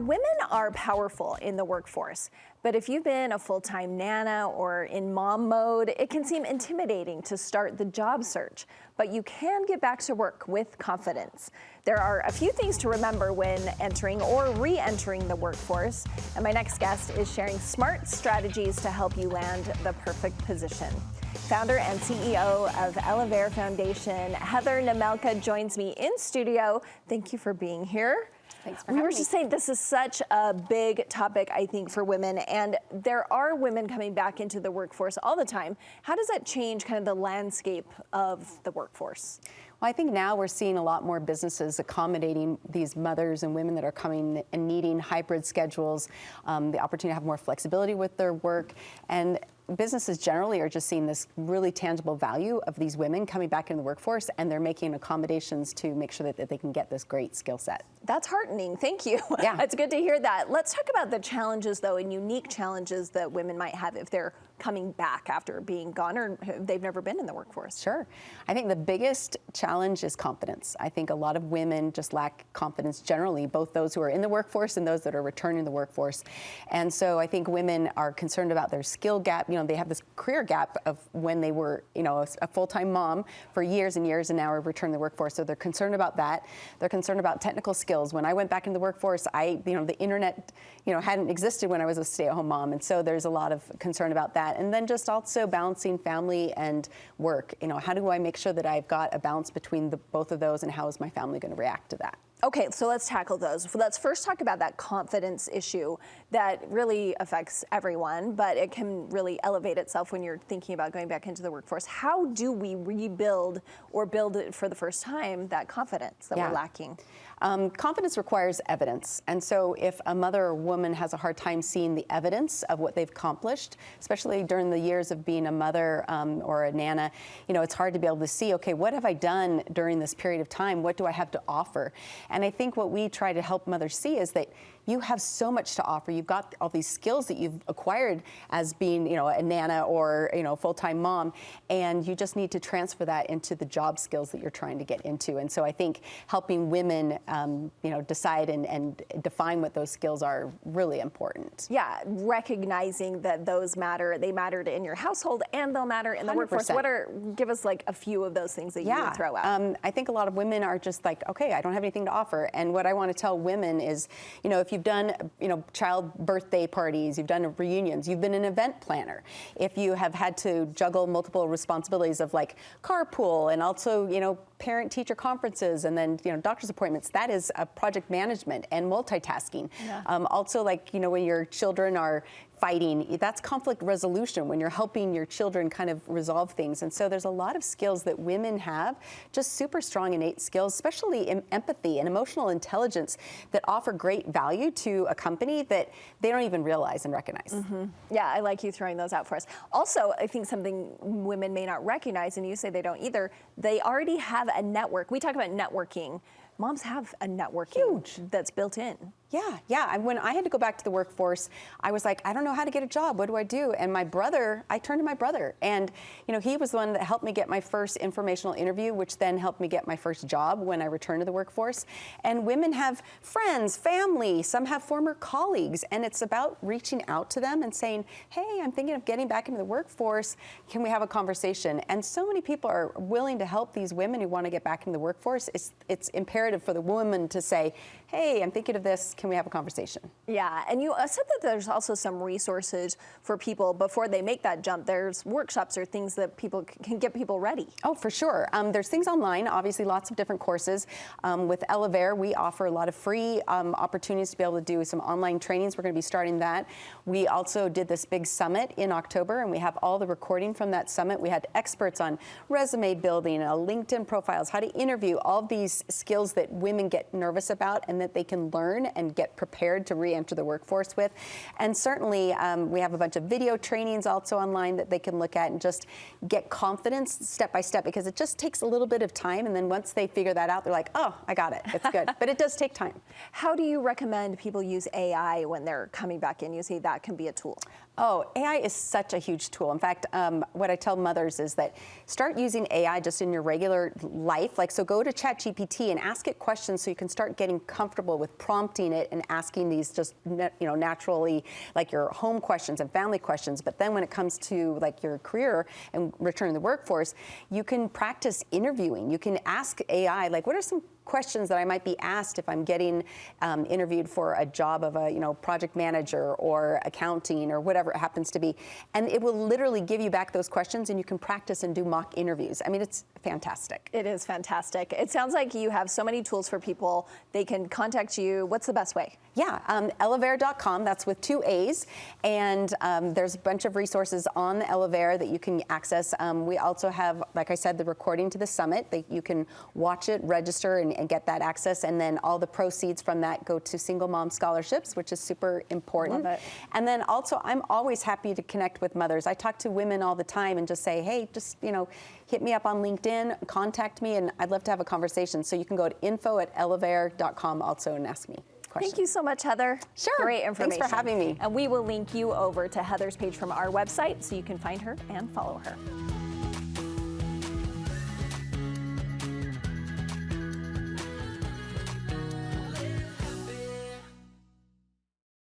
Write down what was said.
Women are powerful in the workforce, but if you've been a full-time nana or in mom mode, it can seem intimidating to start the job search, but you can get back to work with confidence. There are a few things to remember when entering or re-entering the workforce, and my next guest is sharing smart strategies to help you land the perfect position. Founder and CEO of Elavare Foundation, Heather Namelka, joins me in studio. Thank you for being here. Thanks for having me. We were just saying this is such a big topic, I think, for women, and there are women coming back into the workforce all the time. How does that change kind of the landscape of the workforce? Well, I think now we're seeing a lot more businesses accommodating these mothers and women that are coming and needing hybrid schedules, the opportunity to have more flexibility with their work, and businesses generally are just seeing this really tangible value of these women coming back into the workforce, and they're making accommodations to make sure that they can get this great skill set. That's heartening. Thank you. Yeah. It's good to hear that. Let's talk about the challenges, though, and unique challenges that women might have if they're coming back after being gone or they've never been in the workforce. Sure. I think the biggest challenge is confidence. I think a lot of women just lack confidence generally, both those who are in the workforce and those that are returning to the workforce. And so I think women are concerned about their skill gap. You know, they have this career gap of when they were, you know, a full-time mom for years and years and now are returning to the workforce. So they're concerned about that. They're concerned about technical skills. When I went back into the workforce, the internet, hadn't existed when I was a stay-at-home mom. And so there's a lot of concern about that. And then just also balancing family and work. How do I make sure that I've got a balance between both of those, and how is my family going to react to that? Okay, so let's tackle those. Let's first talk about that confidence issue that really affects everyone, but it can really elevate itself when you're thinking about going back into the workforce. How do we rebuild or build it for the first time, that confidence that we're lacking? Confidence requires evidence. And so if a mother or woman has a hard time seeing the evidence of what they've accomplished, especially during the years of being a mother or a nana, it's hard to be able to see, okay, what have I done during this period of time? What do I have to offer? And I think what we try to help mothers see is that you have so much to offer. You've got all these skills that you've acquired as being, a nana or, full-time mom, and you just need to transfer that into the job skills that you're trying to get into. And so I think helping women, decide and define what those skills are really important. Yeah, recognizing that those matter. They mattered in your household and they'll matter in the 100%. workforce. Give us like a few of those things that you would throw out. I think a lot of women are just like, okay, I don't have anything to offer. And what I want to tell women is, if you've done, child birthday parties, you've done reunions, you've been an event planner, if you have had to juggle multiple responsibilities of like carpool and also, parent-teacher conferences and then, doctor's appointments, that is project management and multitasking. Yeah. Also, like, when your children are fighting, that's conflict resolution, when you're helping your children kind of resolve things. And so there's a lot of skills that women have, just super strong innate skills, especially in empathy and emotional intelligence, that offer great value to a company that they don't even realize and recognize. Mm-hmm. Yeah, I like you throwing those out for us. Also, I think something women may not recognize, and you say they don't either, they already have a network. We talk about networking. Moms have a networking that's built in. Yeah. When I had to go back to the workforce, I was like, I don't know how to get a job. What do I do? And I turned to my brother. And, he was the one that helped me get my first informational interview, which then helped me get my first job when I returned to the workforce. And women have friends, family, some have former colleagues. And it's about reaching out to them and saying, hey, I'm thinking of getting back into the workforce. Can we have a conversation? And so many people are willing to help these women who want to get back into the workforce. It's imperative for the woman to say, hey, I'm thinking of this. Can we have a conversation? Yeah, and you said that there's also some resources for people before they make that jump. There's workshops or things that people can get people ready. Oh, for sure. There's things online, obviously lots of different courses. With Elavare, we offer a lot of free opportunities to be able to do some online trainings. We're going to be starting that. We also did this big summit in October, and we have all the recording from that summit. We had experts on resume building, LinkedIn profiles, how to interview, all these skills that women get nervous about and that they can learn and get prepared to re-enter the workforce with. And certainly we have a bunch of video trainings also online that they can look at and just get confidence step by step, because it just takes a little bit of time. And then once they figure that out, they're like, oh, I got it. It's good. But it does take time. How do you recommend people use AI when they're coming back in? You say that can be a tool. Oh, AI is such a huge tool. In fact, what I tell mothers is that start using AI just in your regular life. Like, so go to ChatGPT and ask ask it questions so you can start getting comfortable with prompting it and asking these just naturally, like your home questions and family questions. But then when it comes to like your career and returning to the workforce, you can practice interviewing. You can ask AI, like, what are some questions that I might be asked if I'm getting interviewed for a job of a project manager or accounting or whatever it happens to be, and it will literally give you back those questions, and you can practice and do mock interviews. I mean, it's fantastic. It is fantastic. It sounds like you have so many tools for people. They can contact you. What's the best way? Yeah, Elavare.com, that's with 2 A's, and there's a bunch of resources on Elavare that you can access. We also have, like I said, the recording to the summit that you can watch it, register, and get that access, and then all the proceeds from that go to single mom scholarships, which is super important. Love it. And then also, I'm always happy to connect with mothers. I talk to women all the time and just say, hey, just hit me up on LinkedIn, contact me, and I'd love to have a conversation. So you can go to info@elavare.com also and ask me questions. Thank you so much, Heather. Sure. Great information. Thanks for having me. And we will link you over to Heather's page from our website so you can find her and follow her.